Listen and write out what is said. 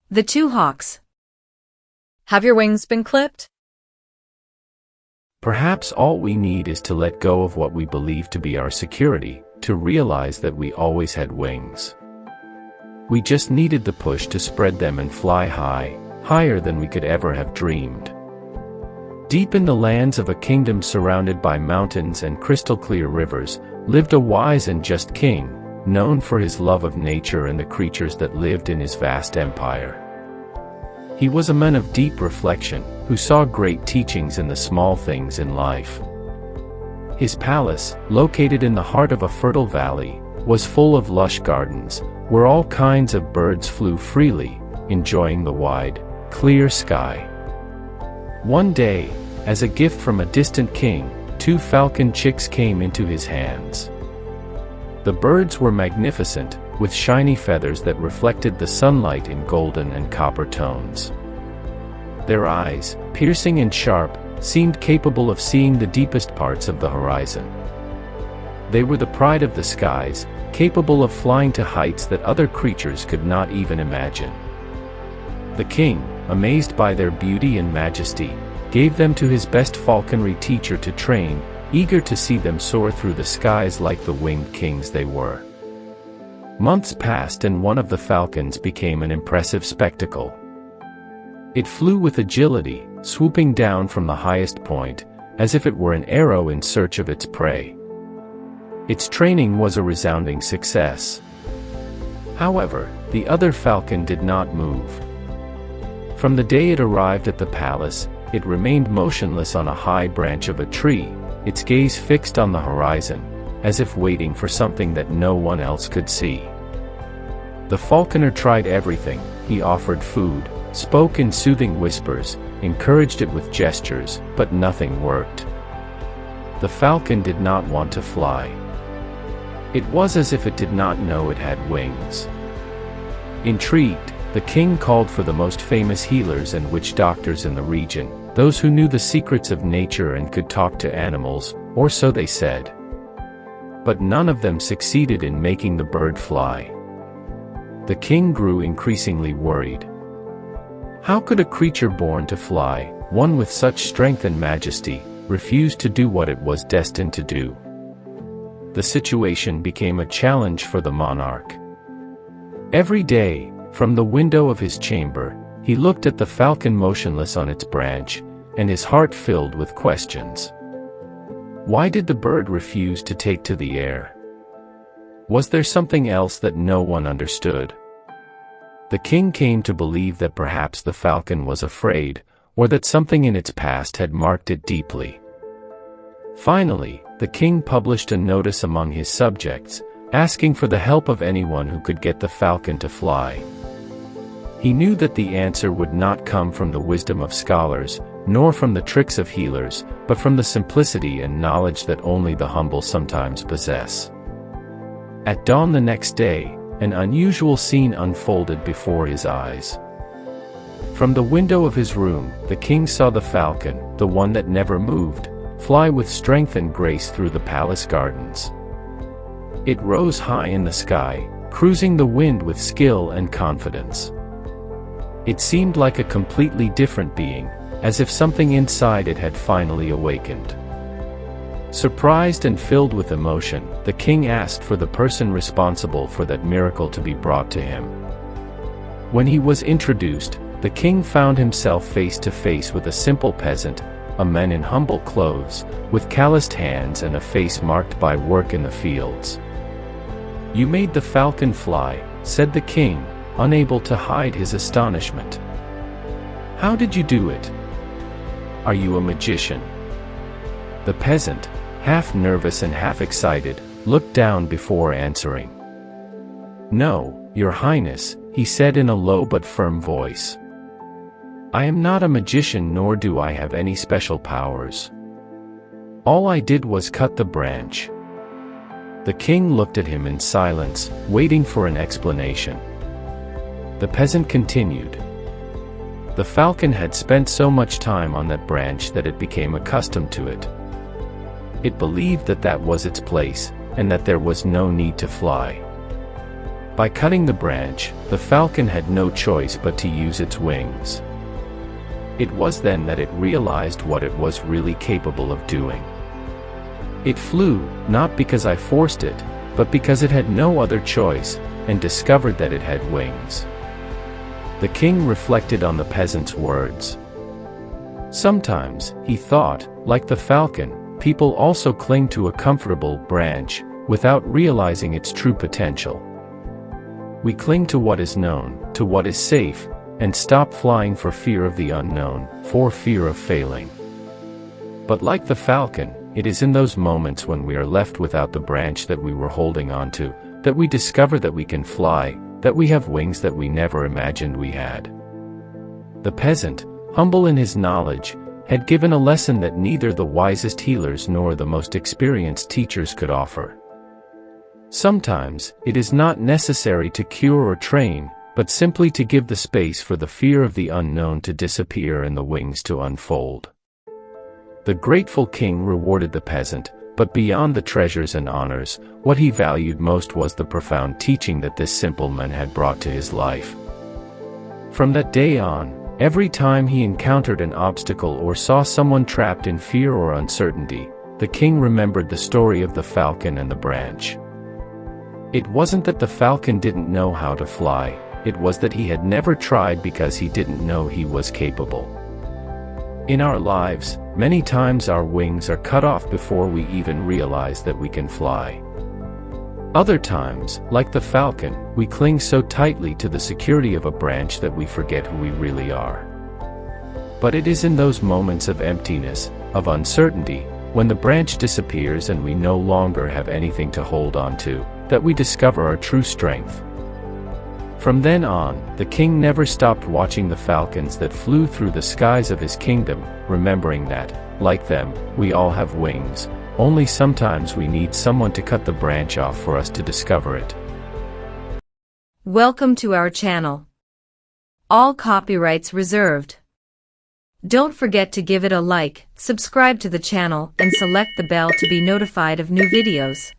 The two hawks. Have your wings been clipped? Perhaps all we need is to let go of what we believe to be our security, to realize that we always had wings. We just needed the push to spread them and fly high, higher than we could ever have dreamed. Deep in the lands of a kingdom surrounded by mountains and crystal-clear rivers, lived a wise and just king, known for his love of nature and the creatures that lived in his vast empire. He was a man of deep reflection, who saw great teachings in the small things in life. His palace, located in the heart of a fertile valley, was full of lush gardens, where all kinds of birds flew freely, enjoying the wide, clear sky. One day, as a gift from a distant king, 2 falcon chicks came into his hands. The birds were magnificent, with shiny feathers that reflected the sunlight in golden and copper tones. Their eyes, piercing and sharp, seemed capable of seeing the deepest parts of the horizon. They were the pride of the skies, capable of flying to heights that other creatures could not even imagine. The king, amazed by their beauty and majesty, gave them to his best falconry teacher to train, eager to see them soar through the skies like the winged kings they were. Months passed and one of the falcons became an impressive spectacle. It flew with agility, swooping down from the highest point, as if it were an arrow in search of its prey. Its training was a resounding success. However, the other falcon did not move. From the day it arrived at the palace, it remained motionless on a high branch of a tree, its gaze fixed on the horizon, as if waiting for something that no one else could see. The falconer tried everything. He offered food, spoke in soothing whispers, encouraged it with gestures, but nothing worked. The falcon did not want to fly. It was as if it did not know it had wings. Intrigued, the king called for the most famous healers and witch doctors in the region, those who knew the secrets of nature and could talk to animals, or so they said. But none of them succeeded in making the bird fly. The king grew increasingly worried. How could a creature born to fly, one with such strength and majesty, refuse to do what it was destined to do? The situation became a challenge for the monarch. Every day, from the window of his chamber, he looked at the falcon motionless on its branch, and his heart filled with questions. Why did the bird refuse to take to the air? Was there something else that no one understood? The king came to believe that perhaps the falcon was afraid, or that something in its past had marked it deeply. Finally, the king published a notice among his subjects, asking for the help of anyone who could get the falcon to fly. He knew that the answer would not come from the wisdom of scholars, nor from the tricks of healers, but from the simplicity and knowledge that only the humble sometimes possess. At dawn the next day, an unusual scene unfolded before his eyes. From the window of his room, the king saw the falcon, the one that never moved, fly with strength and grace through the palace gardens. It rose high in the sky, cruising the wind with skill and confidence. It seemed like a completely different being, as if something inside it had finally awakened. Surprised and filled with emotion, the king asked for the person responsible for that miracle to be brought to him. When he was introduced, the king found himself face to face with a simple peasant, a man in humble clothes, with calloused hands and a face marked by work in the fields. "You made the falcon fly," said the king, unable to hide his astonishment. "How did you do it? Are you a magician?" The peasant, half nervous and half excited, looked down before answering. "No, Your Highness," he said in a low but firm voice. "I am not a magician, nor do I have any special powers. All I did was cut the branch." The king looked at him in silence, waiting for an explanation. The peasant continued. "The falcon had spent so much time on that branch that it became accustomed to it. It believed that that was its place, and that there was no need to fly. By cutting the branch, the falcon had no choice but to use its wings. It was then that it realized what it was really capable of doing. It flew, not because I forced it, but because it had no other choice, and discovered that it had wings. The king reflected on the peasant's words. Sometimes, he thought, like the falcon, people also cling to a comfortable branch, without realizing its true potential. We cling to what is known, to what is safe, and stop flying for fear of the unknown, for fear of failing. But like the falcon, it is in those moments when we are left without the branch that we were holding on to, that we discover that we can fly, that we have wings that we never imagined we had. The peasant, humble in his knowledge, had given a lesson that neither the wisest healers nor the most experienced teachers could offer. Sometimes, it is not necessary to cure or train, but simply to give the space for the fear of the unknown to disappear and the wings to unfold. The grateful king rewarded the peasant, but beyond the treasures and honors, what he valued most was the profound teaching that this simple man had brought to his life. From that day on, every time he encountered an obstacle or saw someone trapped in fear or uncertainty, the king remembered the story of the falcon and the branch. It wasn't that the falcon didn't know how to fly, it was that he had never tried because he didn't know he was capable. In our lives, many times our wings are cut off before we even realize that we can fly. Other times, like the falcon, we cling so tightly to the security of a branch that we forget who we really are. But it is in those moments of emptiness, of uncertainty, when the branch disappears and we no longer have anything to hold on to, that we discover our true strength. From then on, the king never stopped watching the falcons that flew through the skies of his kingdom, remembering that, like them, we all have wings, only sometimes we need someone to cut the branch off for us to discover it. Welcome to our channel. All copyrights reserved. Don't forget to give it a like, subscribe to the channel, and select the bell to be notified of new videos.